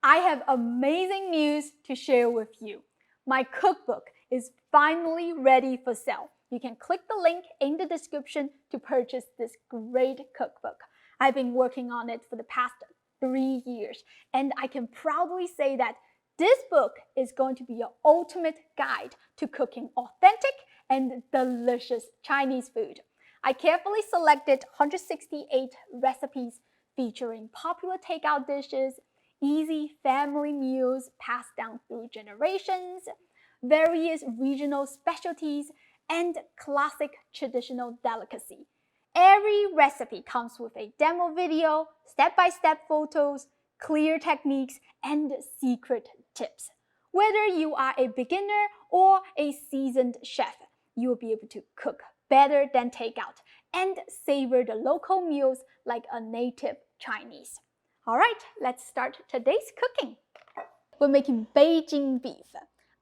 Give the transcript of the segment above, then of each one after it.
I have amazing news to share with you. My cookbook is finally ready for sale. You can click the link in the description to purchase this great cookbook. I've been working on it for the past 3 years, and I can proudly say that this book is going to be your ultimate guide to cooking authentic and delicious Chinese food. I carefully selected 168 recipes featuring popular takeout dishes, easy family meals passed down through generations, various regional specialties, and classic traditional delicacy. Every recipe comes with a demo video, step-by-step photos, clear techniques, and secret tips. Whether you are a beginner or a seasoned chef, you will be able to cook better than takeout and savor the local meals like a native Chinese. All right, let's start today's cooking. We're making Beijing beef.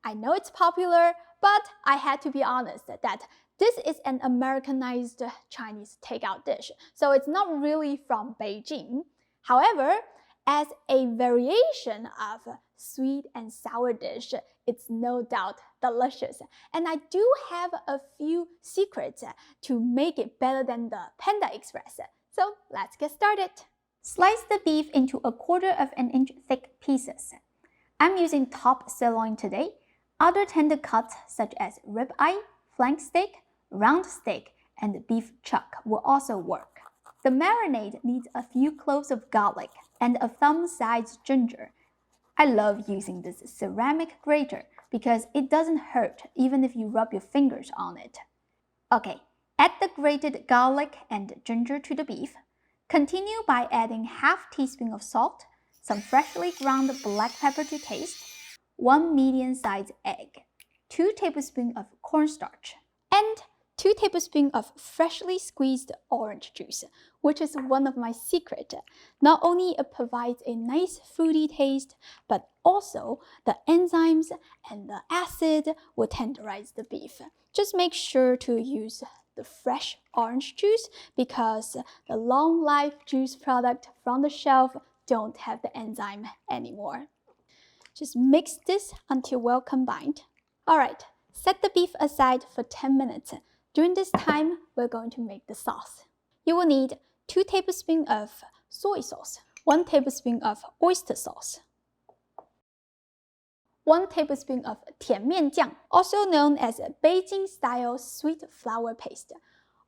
I know it's popular, but I had to be honest that this is an Americanized Chinese takeout dish, so it's not really from Beijing. However, as a variation of sweet and sour dish, it's no doubt delicious. And I do have a few secrets to make it better than the Panda Express. So let's get started. Slice the beef into 1/4 inch thick pieces. I'm using top sirloin today. Other tender cuts such as ribeye, flank steak, round steak, and beef chuck will also work. The marinade needs a few cloves of garlic and a thumb-sized ginger. I love using this ceramic grater because it doesn't hurt even if you rub your fingers on it. Okay, add the grated garlic and ginger to the beef. Continue by adding ½ teaspoon of salt, some freshly ground black pepper to taste, 1 medium-sized egg, 2 tablespoons of cornstarch, and 2 tablespoons of freshly squeezed orange juice, which is one of my secrets. Not only it provides a nice fruity taste, but also the enzymes and the acid will tenderize the beef. Just make sure to use the fresh orange juice because the long life juice product from the shelf don't have the enzyme anymore. Just mix this until well combined. All right, set the beef aside for 10 minutes. During this time, we're going to make the sauce. You will need 2 tablespoons of soy sauce, 1 tablespoon of oyster sauce, 1 tablespoon of 甜面酱, also known as Beijing-style sweet flour paste.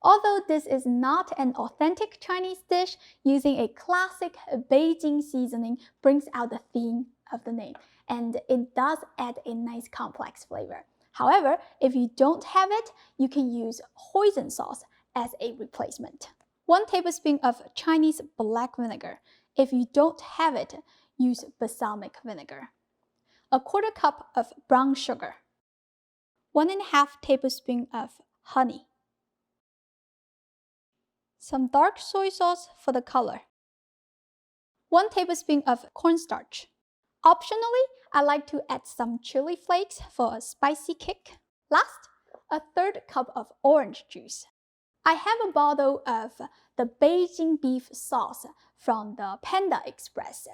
Although this is not an authentic Chinese dish, using a classic Beijing seasoning brings out the theme of the name, and it does add a nice complex flavor. However, if you don't have it, you can use hoisin sauce as a replacement. 1 tablespoon of Chinese black vinegar. If you don't have it, use balsamic vinegar. 1/4 cup of brown sugar. 1½ tablespoon of honey. Some dark soy sauce for the color. 1 tablespoon of cornstarch. Optionally, I like to add some chili flakes for a spicy kick. Last, 1/3 cup of orange juice. I have a bottle of the Beijing beef sauce from the Panda Express.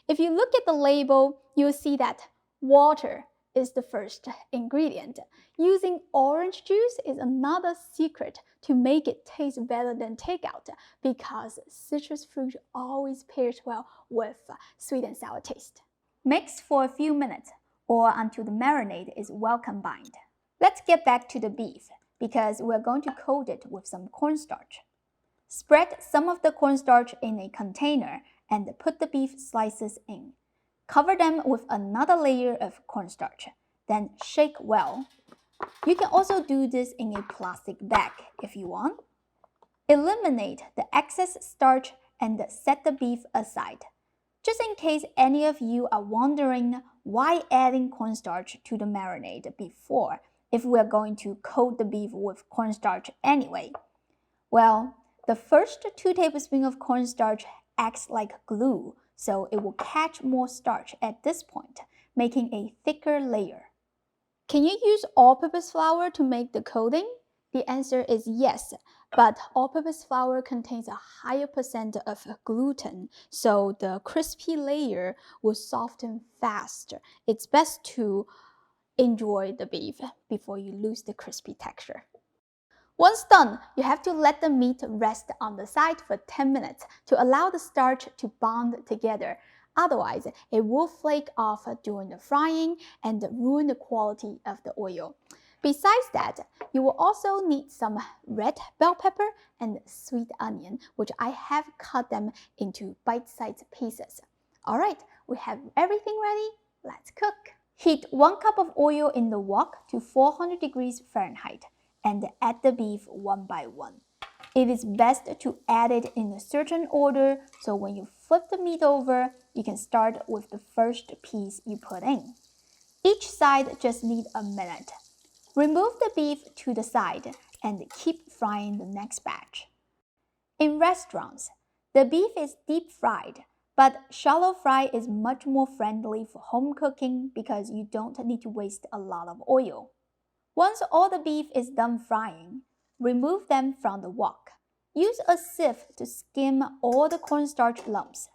If you look at the label, you'll see that water is the first ingredient. Using orange juice is another secret to make it taste better than takeout because citrus fruit always pairs well with sweet and sour taste. Mix for a few minutes or until the marinade is well combined. Let's get back to the beef because we're going to coat it with some cornstarch. Spread some of the cornstarch in a container and put the beef slices in. Cover them with another layer of cornstarch, then shake well. You can also do this in a plastic bag if you want. Eliminate the excess starch and set the beef aside. Just in case any of you are wondering why adding cornstarch to the marinade before if we're going to coat the beef with cornstarch anyway. Well, the first 2 tablespoons of cornstarch acts like glue, so it will catch more starch at this point, making a thicker layer. Can you use all-purpose flour to make the coating? The answer is yes, But all-purpose flour contains a higher percent of gluten, so the crispy layer will soften faster. It's best to enjoy the beef before you lose the crispy texture. Once done, you have to let the meat rest on the side for 10 minutes to allow the starch to bond together. Otherwise, it will flake off during the frying and ruin the quality of the oil. Besides that, you will also need some red bell pepper and sweet onion, which I have cut them into bite-sized pieces. All right, we have everything ready. Let's cook. Heat 1 cup of oil in the wok to 400 degrees Fahrenheit and add the beef one by one. It is best to add it in a certain order, so when you flip the meat over, you can start with the first piece you put in. Each side just needs a minute. Remove the beef to the side and keep frying the next batch. In restaurants, the beef is deep fried, but shallow fry is much more friendly for home cooking because you don't need to waste a lot of oil. Once all the beef is done frying, remove them from the wok. Use a sieve to skim all the cornstarch lumps.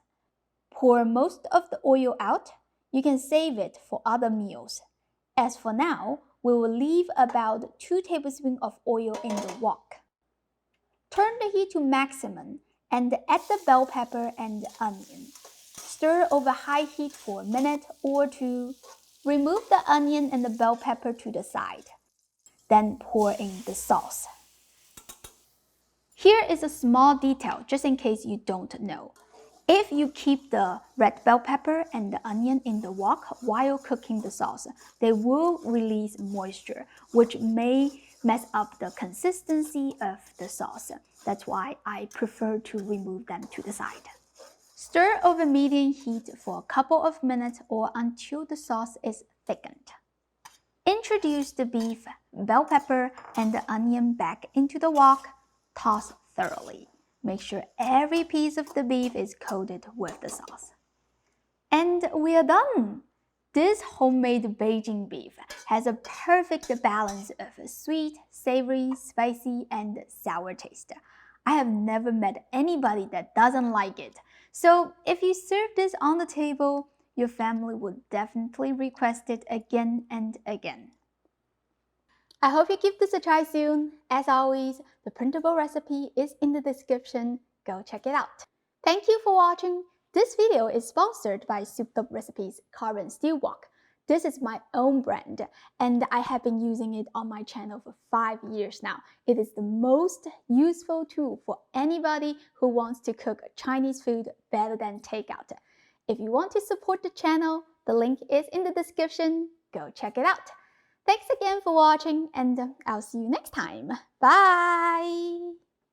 Pour most of the oil out. You can save it for other meals. As for now, we will leave about 2 tablespoons of oil in the wok. Turn the heat to maximum and add the bell pepper and the onion. Stir over high heat for a minute or two. Remove the onion and the bell pepper to the side. Then pour in the sauce. Here is a small detail just in case you don't know. If you keep the red bell pepper and the onion in the wok while cooking the sauce, they will release moisture, which may mess up the consistency of the sauce. That's why I prefer to remove them to the side. Stir over medium heat for a couple of minutes or until the sauce is thickened. Introduce the beef, bell pepper, and the onion back into the wok. Toss thoroughly. Make sure every piece of the beef is coated with the sauce. And we are done! This homemade Beijing beef has a perfect balance of sweet, savory, spicy, and sour taste. I have never met anybody that doesn't like it. So if you serve this on the table, your family will definitely request it again and again. I hope you give this a try soon. As always, the printable recipe is in the description. Go check it out. Thank you for watching. This video is sponsored by Souped Up Recipes Carbon Steel Wok. This is my own brand, and I have been using it on my channel for 5 years now. It is the most useful tool for anybody who wants to cook Chinese food better than takeout. If you want to support the channel, the link is in the description. Go check it out. Thanks again for watching, and I'll see you next time. Bye!